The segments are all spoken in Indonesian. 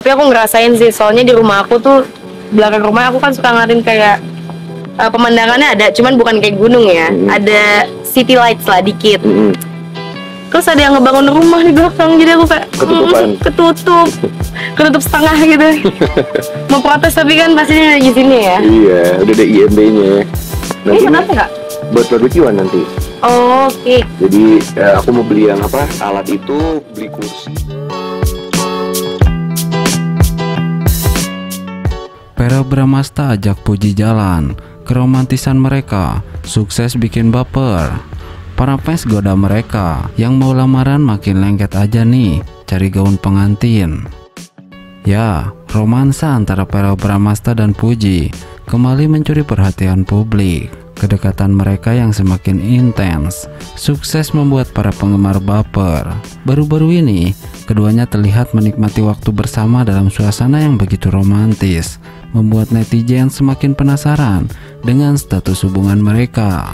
Tapi aku ngerasain sih, soalnya di rumah aku tuh, belakang rumah aku kan suka ngeliatin kayak pemandangannya ada, cuman bukan kayak gunung ya. Ada city lights lah dikit. Terus ada yang ngebangun rumah di belakang, jadi aku kayak ketutup setengah gitu. Mau protes tapi kan pastinya di sini ya. Iya, udah ada IMB-nya. Ini kenapa nggak? Buat barbekyuan nanti. Oh, oke. Jadi aku mau beli yang apa? Alat itu, beli kursi. Verrell Bramasta ajak Puji jalan. Keromantisan mereka sukses bikin baper. Para fans goda mereka. Yang mau lamaran makin lengket aja nih, cari gaun pengantin. Ya, romansa antara Verrell Bramasta dan Puji kembali mencuri perhatian publik. Kedekatan mereka yang semakin intens sukses membuat para penggemar baper. Baru-baru ini, keduanya terlihat menikmati waktu bersama dalam suasana yang begitu romantis, membuat netizen semakin penasaran dengan status hubungan mereka.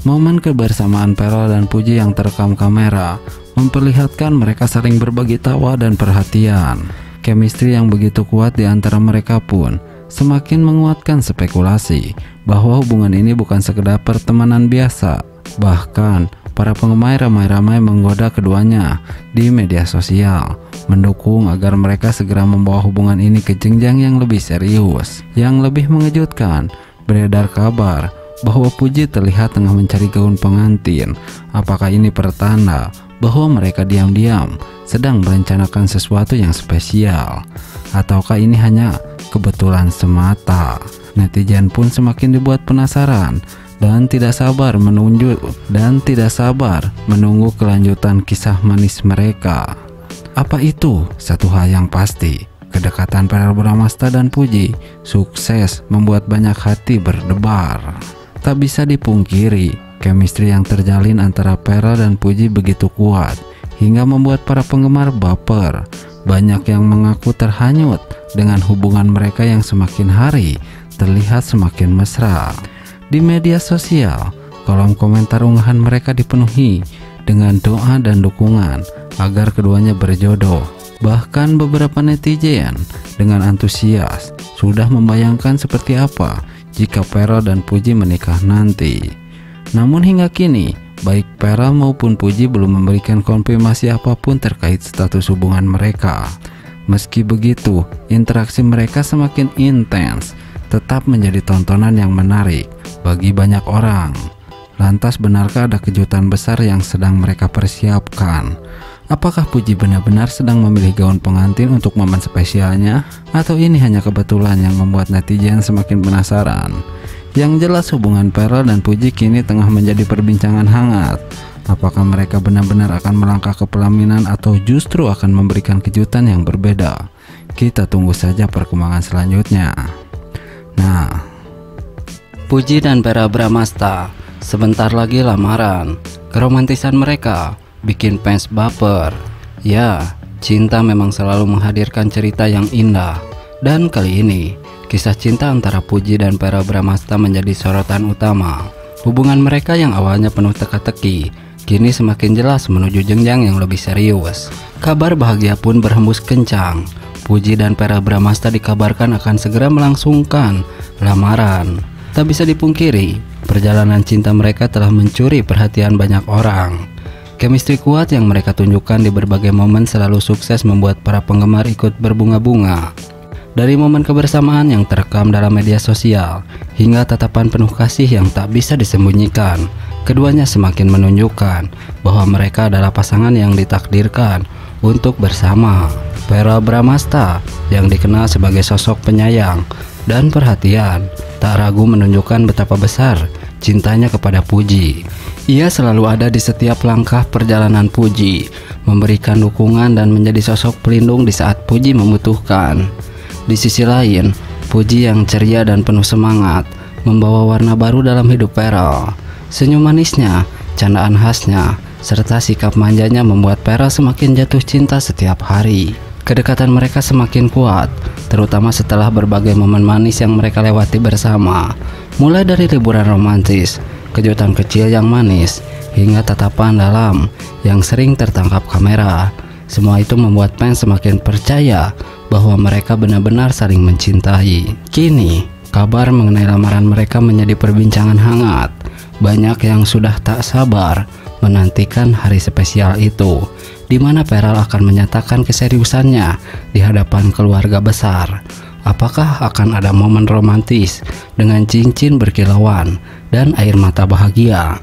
Momen kebersamaan Verrell dan Puji yang terekam kamera memperlihatkan mereka saling berbagi tawa dan perhatian. Chemistry yang begitu kuat di antara mereka pun semakin menguatkan spekulasi bahwa hubungan ini bukan sekedar pertemanan biasa. Bahkan, para penggemar ramai-ramai menggoda keduanya di media sosial, mendukung agar mereka segera membawa hubungan ini ke jenjang yang lebih serius. Yang lebih mengejutkan, beredar kabar bahwa Puji terlihat tengah mencari gaun pengantin. Apakah ini pertanda bahwa mereka diam-diam sedang merencanakan sesuatu yang spesial? Ataukah ini hanya kebetulan semata? Netizen pun semakin dibuat penasaran dan tidak sabar menunggu kelanjutan kisah manis mereka. Apa itu? Satu hal yang pasti, kedekatan Verrell Bramasta dan Puji sukses membuat banyak hati berdebar. Tak bisa dipungkiri, chemistry yang terjalin antara Verrell dan Puji begitu kuat hingga membuat para penggemar baper. Banyak yang mengaku terhanyut dengan hubungan mereka yang semakin hari terlihat semakin mesra. Di media sosial, kolom komentar unggahan mereka dipenuhi dengan doa dan dukungan agar keduanya berjodoh. Bahkan beberapa netizen dengan antusias sudah membayangkan seperti apa jika Verrell dan Puji menikah nanti. Namun hingga kini, baik Verrell maupun Puji belum memberikan konfirmasi apapun terkait status hubungan mereka. Meski begitu, interaksi mereka semakin intens, tetap menjadi tontonan yang menarik bagi banyak orang. Lantas benarkah ada kejutan besar yang sedang mereka persiapkan? Apakah Puji benar-benar sedang memilih gaun pengantin untuk momen spesialnya? Atau ini hanya kebetulan yang membuat netizen semakin penasaran? Yang jelas hubungan Verrell dan Puji kini tengah menjadi perbincangan hangat. Apakah mereka benar-benar akan melangkah ke pelaminan atau justru akan memberikan kejutan yang berbeda? Kita tunggu saja perkembangan selanjutnya. Nah, Puji dan Verrell Bramasta sebentar lagi lamaran. Keromantisan mereka bikin fans baper. Ya, cinta memang selalu menghadirkan cerita yang indah. Dan kali ini, kisah cinta antara Puji dan Verrell Bramasta menjadi sorotan utama. Hubungan mereka yang awalnya penuh teka-teki, kini semakin jelas menuju jenjang yang lebih serius. Kabar bahagia pun berhembus kencang. Puji dan Verrell Bramasta dikabarkan akan segera melangsungkan lamaran. Tak bisa dipungkiri, perjalanan cinta mereka telah mencuri perhatian banyak orang. Chemistry kuat yang mereka tunjukkan di berbagai momen selalu sukses membuat para penggemar ikut berbunga-bunga. Dari momen kebersamaan yang terekam dalam media sosial hingga tatapan penuh kasih yang tak bisa disembunyikan, keduanya semakin menunjukkan bahwa mereka adalah pasangan yang ditakdirkan untuk bersama. Verrell Bramasta yang dikenal sebagai sosok penyayang dan perhatian, tak ragu menunjukkan betapa besar cintanya kepada Puji. Ia selalu ada di setiap langkah perjalanan Puji, memberikan dukungan dan menjadi sosok pelindung di saat Puji membutuhkan. Di sisi lain, Puji yang ceria dan penuh semangat membawa warna baru dalam hidup Verrell. Senyum manisnya, candaan khasnya, serta sikap manjanya membuat Verrell semakin jatuh cinta setiap hari. Kedekatan mereka semakin kuat, terutama setelah berbagai momen manis yang mereka lewati bersama. Mulai dari liburan romantis, kejutan kecil yang manis, hingga tatapan dalam yang sering tertangkap kamera. Semua itu membuat fans semakin percaya bahwa mereka benar-benar saling mencintai. Kini, kabar mengenai lamaran mereka menjadi perbincangan hangat. Banyak yang sudah tak sabar menantikan hari spesial itu, di mana Peral akan menyatakan keseriusannya di hadapan keluarga besar. Apakah akan ada momen romantis dengan cincin berkilauan dan air mata bahagia?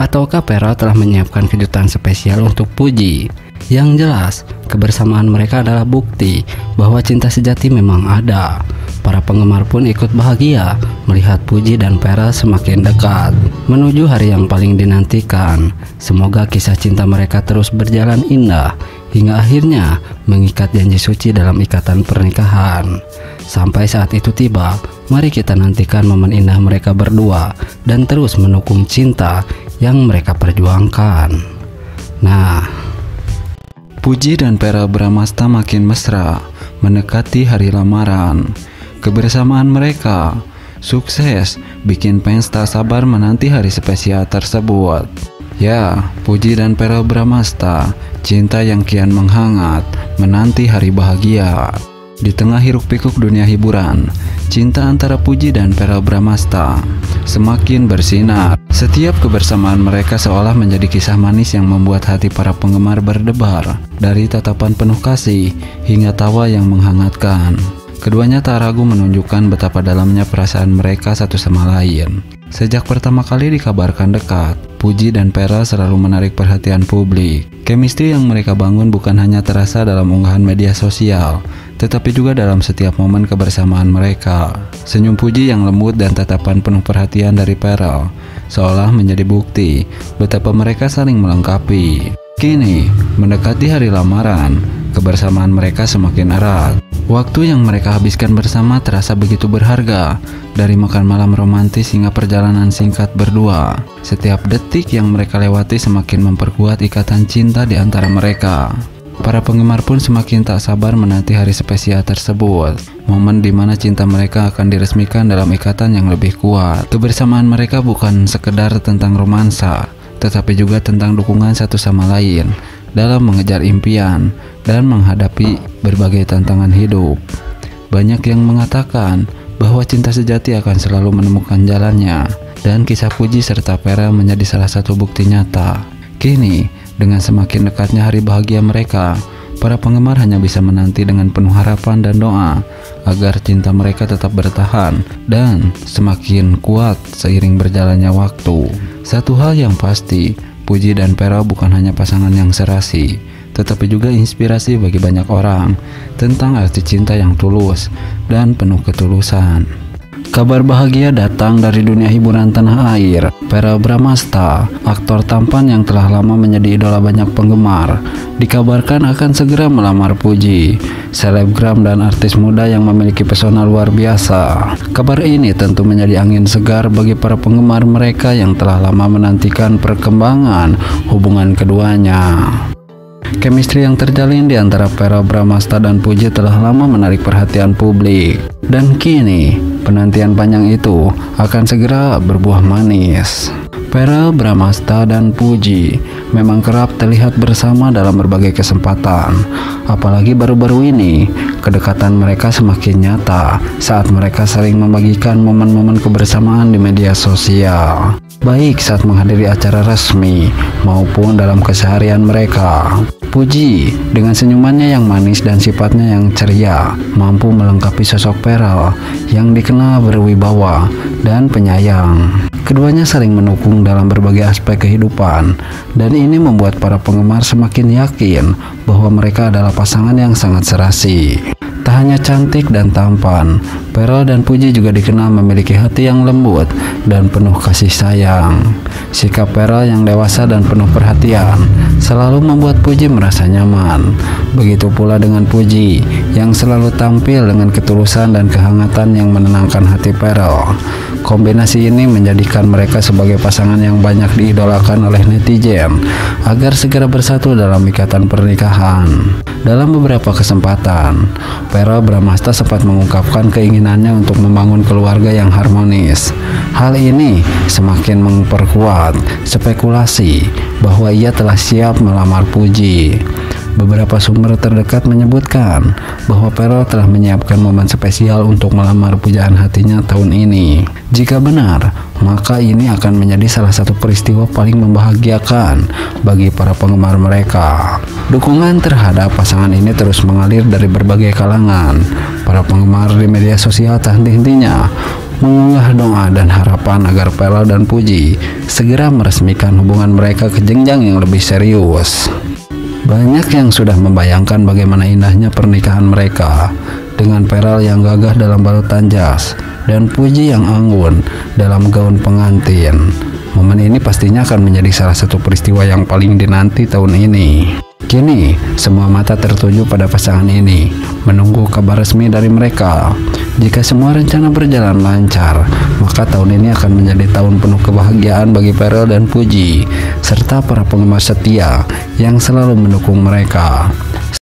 Ataukah Peral telah menyiapkan kejutan spesial untuk Puji? Yang jelas, kebersamaan mereka adalah bukti bahwa cinta sejati memang ada. Para penggemar pun ikut bahagia melihat Puji dan Peral semakin dekat menuju hari yang paling dinantikan. Semoga kisah cinta mereka terus berjalan indah hingga akhirnya mengikat janji suci dalam ikatan pernikahan. Sampai saat itu tiba, mari kita nantikan momen indah mereka berdua dan terus mendukung cinta yang mereka perjuangkan. Nah, Puji dan Peral Bramasta makin mesra mendekati hari lamaran. Kebersamaan mereka sukses bikin fans tak sabar menanti hari spesial tersebut. Ya, Puji dan Peral Bramasta, cinta yang kian menghangat menanti hari bahagia. Di tengah hiruk-pikuk dunia hiburan, cinta antara Puji dan Peral Bramasta semakin bersinar. Setiap kebersamaan mereka seolah menjadi kisah manis yang membuat hati para penggemar berdebar. Dari tatapan penuh kasih hingga tawa yang menghangatkan, keduanya tak ragu menunjukkan betapa dalamnya perasaan mereka satu sama lain. Sejak pertama kali dikabarkan dekat, Puji dan Peral selalu menarik perhatian publik. Chemistry yang mereka bangun bukan hanya terasa dalam unggahan media sosial, tetapi juga dalam setiap momen kebersamaan mereka. Senyum Puji yang lembut dan tatapan penuh perhatian dari Peral seolah menjadi bukti betapa mereka saling melengkapi. Kini, mendekati hari lamaran, kebersamaan mereka semakin erat. Waktu yang mereka habiskan bersama terasa begitu berharga, dari makan malam romantis hingga perjalanan singkat berdua. Setiap detik yang mereka lewati semakin memperkuat ikatan cinta di antara mereka. Para penggemar pun semakin tak sabar menanti hari spesial tersebut, momen di mana cinta mereka akan diresmikan dalam ikatan yang lebih kuat. Kebersamaan mereka bukan sekedar tentang romansa, tetapi juga tentang dukungan satu sama lain dalam mengejar impian dan menghadapi berbagai tantangan hidup. Banyak yang mengatakan bahwa cinta sejati akan selalu menemukan jalannya, dan kisah Puji serta Peral menjadi salah satu bukti nyata. Kini, dengan semakin dekatnya hari bahagia mereka, para penggemar hanya bisa menanti dengan penuh harapan dan doa agar cinta mereka tetap bertahan dan semakin kuat seiring berjalannya waktu. Satu hal yang pasti, Puji dan Peral bukan hanya pasangan yang serasi, tetapi juga inspirasi bagi banyak orang tentang arti cinta yang tulus dan penuh ketulusan. Kabar bahagia datang dari dunia hiburan tanah air. Peral Bramasta, aktor tampan yang telah lama menjadi idola banyak penggemar, dikabarkan akan segera melamar Puji, selebgram dan artis muda yang memiliki pesona luar biasa. Kabar ini tentu menjadi angin segar bagi para penggemar mereka yang telah lama menantikan perkembangan hubungan keduanya. Chemistry yang terjalin di antara Peral Bramasta dan Puji telah lama menarik perhatian publik, dan kini penantian panjang itu akan segera berbuah manis. Peral Bramasta dan Puji memang kerap terlihat bersama dalam berbagai kesempatan. Apalagi baru-baru ini, kedekatan mereka semakin nyata saat mereka saling membagikan momen-momen kebersamaan di media sosial, baik saat menghadiri acara resmi maupun dalam keseharian mereka. Puji dengan senyumannya yang manis dan sifatnya yang ceria mampu melengkapi sosok Peral yang dikenal berwibawa dan penyayang. Keduanya saling mendukung dalam berbagai aspek kehidupan, dan ini membuat para penggemar semakin yakin bahwa mereka adalah pasangan yang sangat serasi. Tak hanya cantik dan tampan, Peral dan Puji juga dikenal memiliki hati yang lembut dan penuh kasih sayang. Sikap Peral yang dewasa dan penuh perhatian selalu membuat Puji merasa nyaman. Begitu pula dengan Puji yang selalu tampil dengan ketulusan dan kehangatan yang menenangkan hati Peral. Kombinasi ini menjadikan mereka sebagai pasangan yang banyak diidolakan oleh netizen agar segera bersatu dalam ikatan pernikahan. Dalam beberapa kesempatan, Peral Bramasta sempat mengungkapkan keinginannya untuk membangun keluarga yang harmonis. Hal ini semakin memperkuat spekulasi bahwa ia telah siap melamar Puji. Beberapa sumber terdekat menyebutkan bahwa Pharrell telah menyiapkan momen spesial untuk melamar pujaan hatinya tahun ini. Jika benar, maka ini akan menjadi salah satu peristiwa paling membahagiakan bagi para penggemar mereka. Dukungan terhadap pasangan ini terus mengalir dari berbagai kalangan. Para penggemar di media sosial tak henti-hentinya mengunggah doa dan harapan agar Pharrell dan Puji segera meresmikan hubungan mereka ke jenjang yang lebih serius. Banyak yang sudah membayangkan bagaimana indahnya pernikahan mereka, dengan Pharrell yang gagah dalam balutan jas dan Puji yang anggun dalam gaun pengantin. Momen ini pastinya akan menjadi salah satu peristiwa yang paling dinanti tahun ini. Kini, semua mata tertuju pada pasangan ini, menunggu kabar resmi dari mereka. Jika semua rencana berjalan lancar, maka tahun ini akan menjadi tahun penuh kebahagiaan bagi Pharrell dan Puji, serta para penggemar setia yang selalu mendukung mereka.